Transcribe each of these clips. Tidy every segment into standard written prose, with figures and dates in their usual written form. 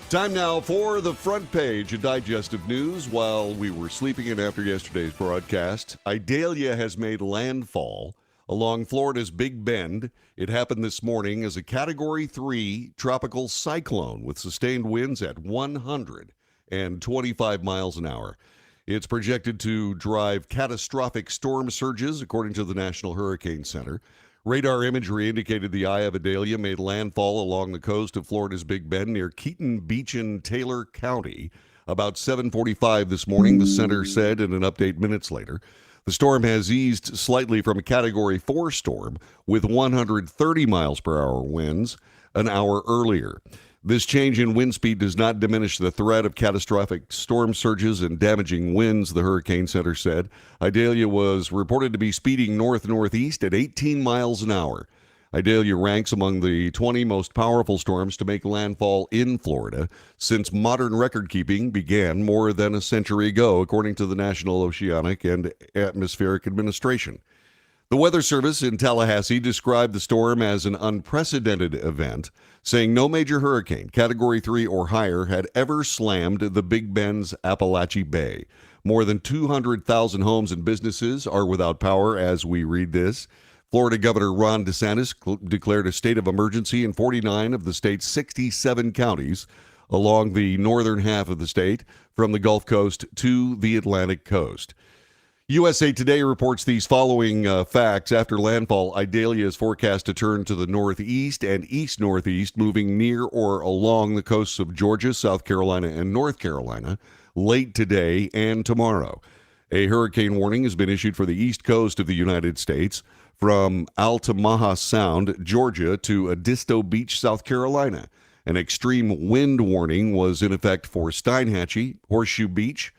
Time now for the front page, a digest of news while we were sleeping in after yesterday's broadcast. Idalia has made landfall along Florida's Big Bend. It happened this morning as a Category 3 tropical cyclone with sustained winds at 125 miles an hour. It's projected to drive catastrophic storm surges, according to the National Hurricane Center. Radar imagery indicated the eye of Idalia made landfall along the coast of Florida's Big Bend near Keaton Beachin Taylor County about 7:45 this morning, the center said in an update minutes later. The storm has eased slightly from a Category 4 storm with 130 miles per hour winds an hour earlier. This change in wind speed does not diminish the threat of catastrophic storm surges and damaging winds, the Hurricane Center said. Idalia was reported to be speeding north-northeast at 18 miles an hour. Idalia ranks among the 20 most powerful storms to make landfall in Florida since modern record-keeping began more than a century ago, according to the National Oceanic and Atmospheric Administration. The Weather Service in Tallahassee described the storm as an unprecedented event, saying no major hurricane, Category 3 or higher, had ever slammed the Big Bend's Apalachee Bay. More than 200,000 homes and businesses are without power as we read this. Florida Governor Ron DeSantis declared a state of emergency in 49 of the state's 67 counties along the northern half of the state, from the Gulf Coast to the Atlantic coast. USA Today reports these following facts. After landfall, Idalia is forecast to turn to the northeast and east-northeast, moving near or along the coasts of Georgia, South Carolina, and North Carolina late today and tomorrow. A hurricane warning has been issued for the east coast of the United States from Altamaha Sound, Georgia, to Edisto Beach, South Carolina. An extreme wind warning was in effect for Steinhatchee, Horseshoe Beach,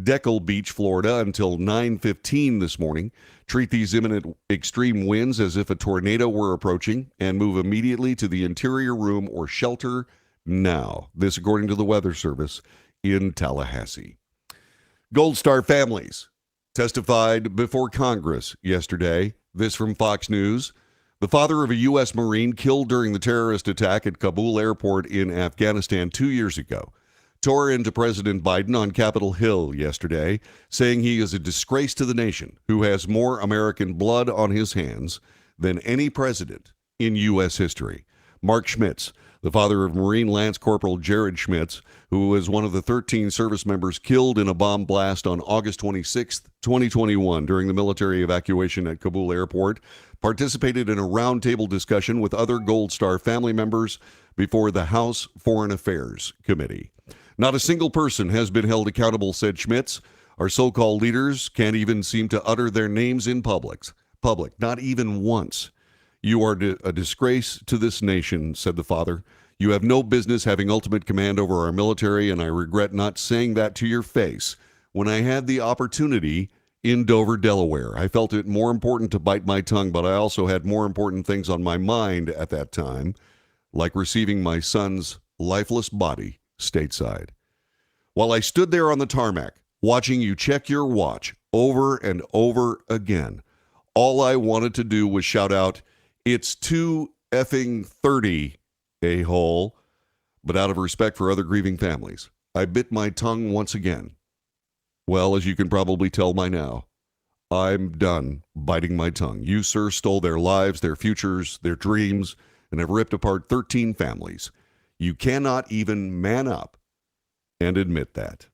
Deckle Beach, Florida, until 9:15 this morning. Treat these imminent extreme winds as if a tornado were approaching and move immediately to the interior room or shelter now. This according to the Weather Service in Tallahassee. Gold Star families testified before Congress yesterday. This from Fox News. The father of a U.S. Marine killed during the terrorist attack at Kabul airport in Afghanistan 2 years ago tore into President Biden on Capitol Hill yesterday, saying he is a disgrace to the nation who has more American blood on his hands than any president in U.S. history. Mark Schmitz, the father of Marine Lance Corporal Jared Schmitz, who was one of the 13 service members killed in a bomb blast on August 26, 2021, during the military evacuation at Kabul airport, participated in a roundtable discussion with other Gold Star family members before the House Foreign Affairs Committee. Not a single person has been held accountable, said Schmitz. Our so-called leaders can't even seem to utter their names in public, not even once. You are a disgrace to this nation, said the father. You have no business having ultimate command over our military, and I regret not saying that to your face when I had the opportunity in Dover, Delaware. I felt it more important to bite my tongue, but I also had more important things on my mind at that time, like receiving my son's lifeless body stateside. While I stood there on the tarmac, watching you check your watch over and over again, all I wanted to do was shout out, "It's 2:30, a-hole." But out of respect for other grieving families, I bit my tongue once again. Well, as you can probably tell by now, I'm done biting my tongue. You, sir, stole their lives, their futures, their dreams, and have ripped apart 13 families. You cannot even man up and admit that.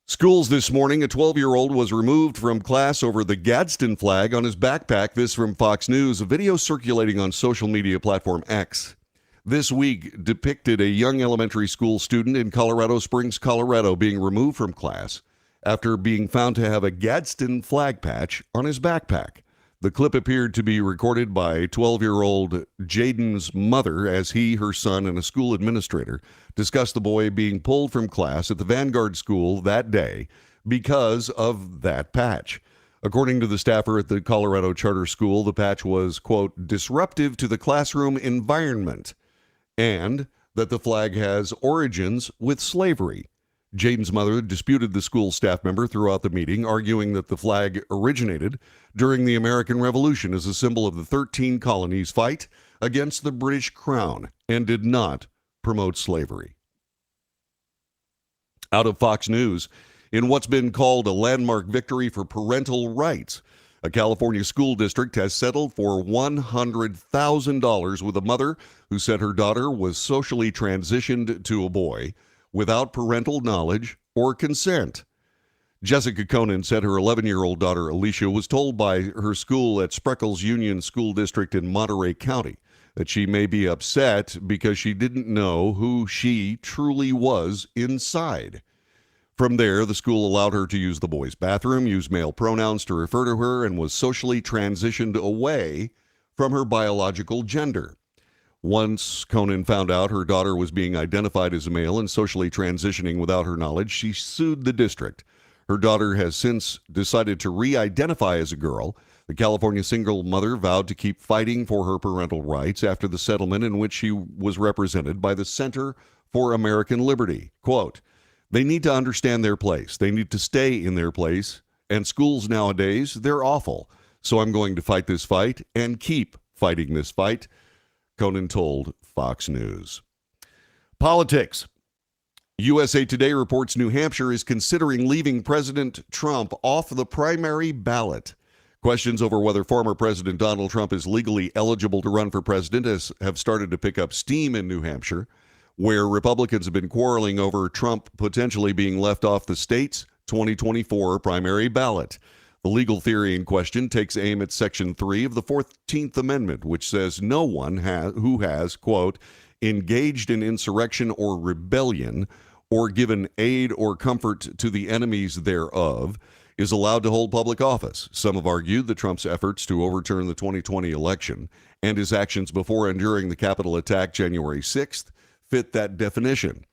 Schools this morning, a 12-year-old was removed from class over the Gadsden flag on his backpack. This from Fox News. A video circulating on social media platform X this week depicted a young elementary school student in Colorado Springs, Colorado, being removed from class after being found to have a Gadsden flag patch on his backpack. The clip appeared to be recorded by 12-year-old Jaden's mother as he, her son, and a school administrator discussed the boy being pulled from class at the Vanguard School that day because of that patch. According to the staffer at the Colorado Charter School, the patch was, quote, disruptive to the classroom environment, and that the flag has origins with slavery. Jaden's mother disputed the school staff member throughout the meeting, arguing that the flag originated during the American Revolution as a symbol of the 13 colonies' fight against the British Crown and did not promotes slavery. Out of Fox News, in what's been called a landmark victory for parental rights, a California school district has settled for $100,000 with a mother who said her daughter was socially transitioned to a boy without parental knowledge or consent. Jessica Conan said her 11-year-old daughter Alicia was told by her school at Spreckles Union School District in Monterey County that she may be upset because she didn't know who she truly was inside. From there, the school allowed her to use the boys' bathroom, use male pronouns to refer to her, and was socially transitioned away from her biological gender. Once Conan found out her daughter was being identified as a male and socially transitioning without her knowledge, she sued the district. Her daughter has since decided to re-identify as a girl. The California single mother vowed to keep fighting for her parental rights after the settlement in which she was represented by the Center for American Liberty. Quote, "They need to understand their place. They need to stay in their place. And schools nowadays, they're awful. So I'm going to fight this fight and keep fighting this fight," Conan told Fox News. Politics. USA Today reports New Hampshire is considering leaving President Trump off the primary ballot. Questions over whether former President Donald Trump is legally eligible to run for president have started to pick up steam in New Hampshire, where Republicans have been quarreling over Trump potentially being left off the state's 2024 primary ballot. The legal theory in question takes aim at Section 3 of the 14th Amendment, which says no one who has, quote, engaged in insurrection or rebellion or given aid or comfort to the enemies thereof is allowed to hold public office. Some have argued that Trump's efforts to overturn the 2020 election and his actions before and during the Capitol attack January 6th fit that definition.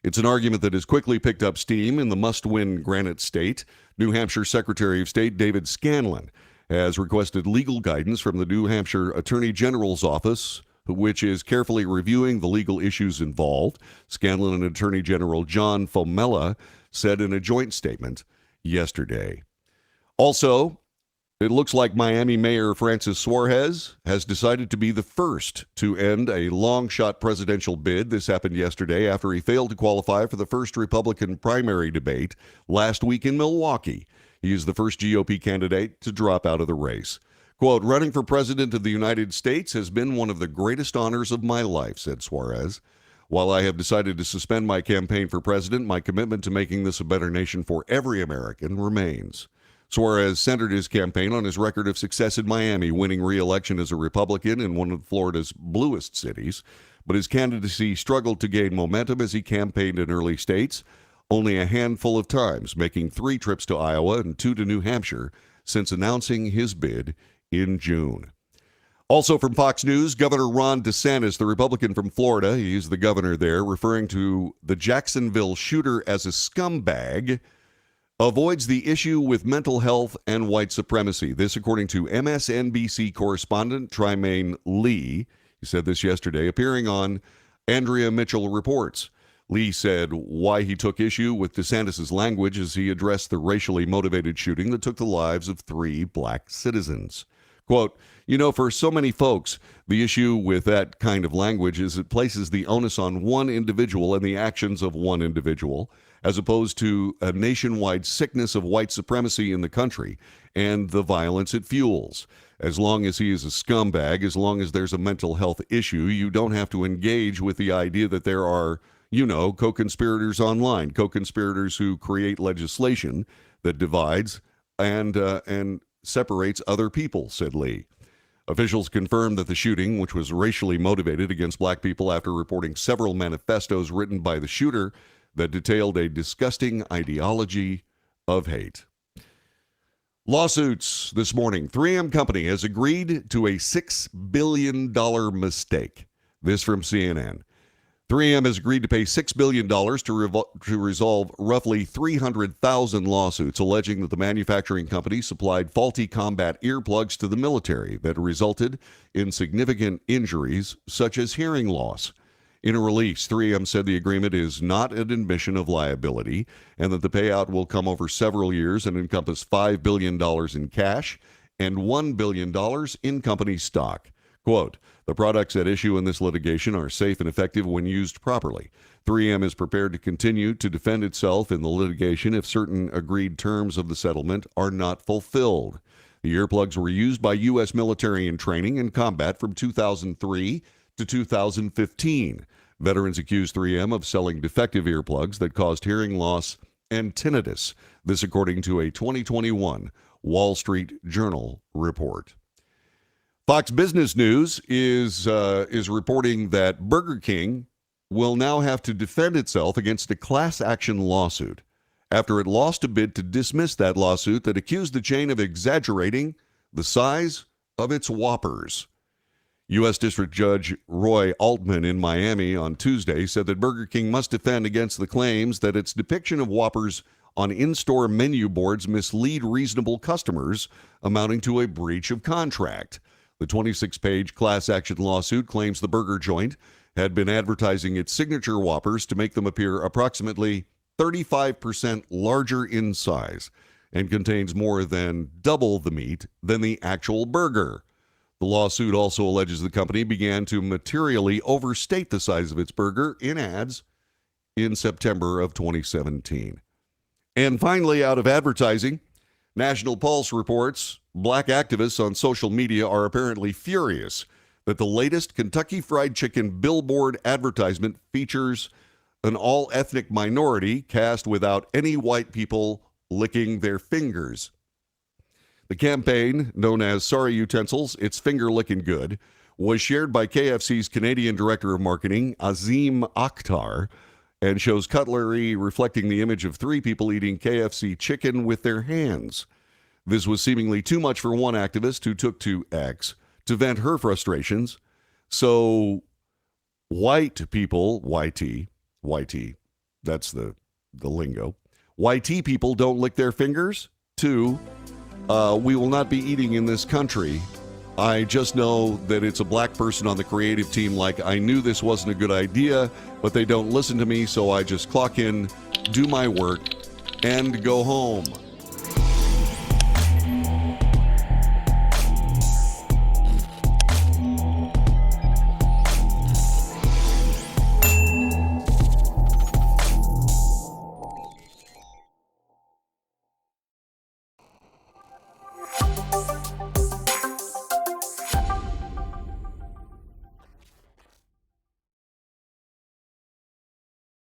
It's an argument that has quickly picked up steam in the must-win Granite State. New Hampshire Secretary of State David Scanlon has requested legal guidance from the New Hampshire Attorney General's office, which is carefully reviewing the legal issues involved. Scanlon and Attorney General John Fomella said in a joint statement yesterday. Also, it looks like Miami Mayor Francis Suarez has decided to be the first to end a long-shot presidential bid. This happened yesterday after he failed to qualify for the first Republican primary debate last week in Milwaukee. He is the first GOP candidate to drop out of the race. Quote, "Running for president of the United States has been one of the greatest honors of my life," said Suarez. "While I have decided to suspend my campaign for president, my commitment to making this a better nation for every American remains." Suarez centered his campaign on his record of success in Miami, winning re-election as a Republican in one of Florida's bluest cities. But his candidacy struggled to gain momentum as he campaigned in early states, only a handful of times, making 3 trips to Iowa and 2 to New Hampshire since announcing his bid in June. Also from Fox News, Governor Ron DeSantis, the Republican from Florida, he's the governor there, referring to the Jacksonville shooter as a scumbag, avoids the issue with mental health and white supremacy. This according to MSNBC correspondent Trymaine Lee. He said this yesterday, appearing on Andrea Mitchell Reports. Lee said why he took issue with DeSantis' language as he addressed the racially motivated shooting that took the lives of 3 black citizens. Quote, "You know, for so many folks, the issue with that kind of language is it places the onus on one individual and the actions of one individual, as opposed to a nationwide sickness of white supremacy in the country and the violence it fuels. As long as he is a scumbag, as long as there's a mental health issue, you don't have to engage with the idea that there are, you know, co-conspirators online, co-conspirators who create legislation that divides and separates other people," said Lee. Officials confirmed that the shooting, which was racially motivated against black people after reporting several manifestos written by the shooter that detailed a disgusting ideology of hate. Lawsuits this morning. 3M Company has agreed to a $6 billion mistake. This from CNN. 3M has agreed to pay $6 billion to resolve roughly 300,000 lawsuits alleging that the manufacturing company supplied faulty combat earplugs to the military that resulted in significant injuries such as hearing loss. In a release, 3M said the agreement is not an admission of liability and that the payout will come over several years and encompass $5 billion in cash and $1 billion in company stock. Quote, the products at issue in this litigation are safe and effective when used properly. 3M is prepared to continue to defend itself in the litigation if certain agreed terms of the settlement are not fulfilled. The earplugs were used by U.S. military in training and combat from 2003 to 2015. Veterans accused 3M of selling defective earplugs that caused hearing loss and tinnitus. This according to a 2021 Wall Street Journal report. Fox Business News is reporting that Burger King will now have to defend itself against a class action lawsuit after it lost a bid to dismiss that lawsuit that accused the chain of exaggerating the size of its Whoppers. U.S. District Judge Roy Altman in Miami on Tuesday said that Burger King must defend against the claims that its depiction of Whoppers on in-store menu boards mislead reasonable customers, amounting to a breach of contract. The 26-page class action lawsuit claims the burger joint had been advertising its signature Whoppers to make them appear approximately 35% larger in size and contains more than double the meat than the actual burger. The lawsuit also alleges the company began to materially overstate the size of its burger in ads in September of 2017. And finally, out of advertising, National Pulse reports black activists on social media are apparently furious that the latest Kentucky Fried Chicken billboard advertisement features an all-ethnic minority cast without any white people licking their fingers. The campaign, known as Sorry Utensils, It's Finger Licking Good, was shared by KFC's Canadian Director of Marketing, Azim Akhtar, and shows cutlery reflecting the image of three people eating KFC chicken with their hands. This was seemingly too much for one activist who took to X to vent her frustrations. So white people, YT, that's the lingo. YT people don't lick their fingers. 2, we will not be eating in this country. I just know that it's a black person on the creative team. Like, I knew this wasn't a good idea, but they don't listen to me, so I just clock in, do my work, and go home.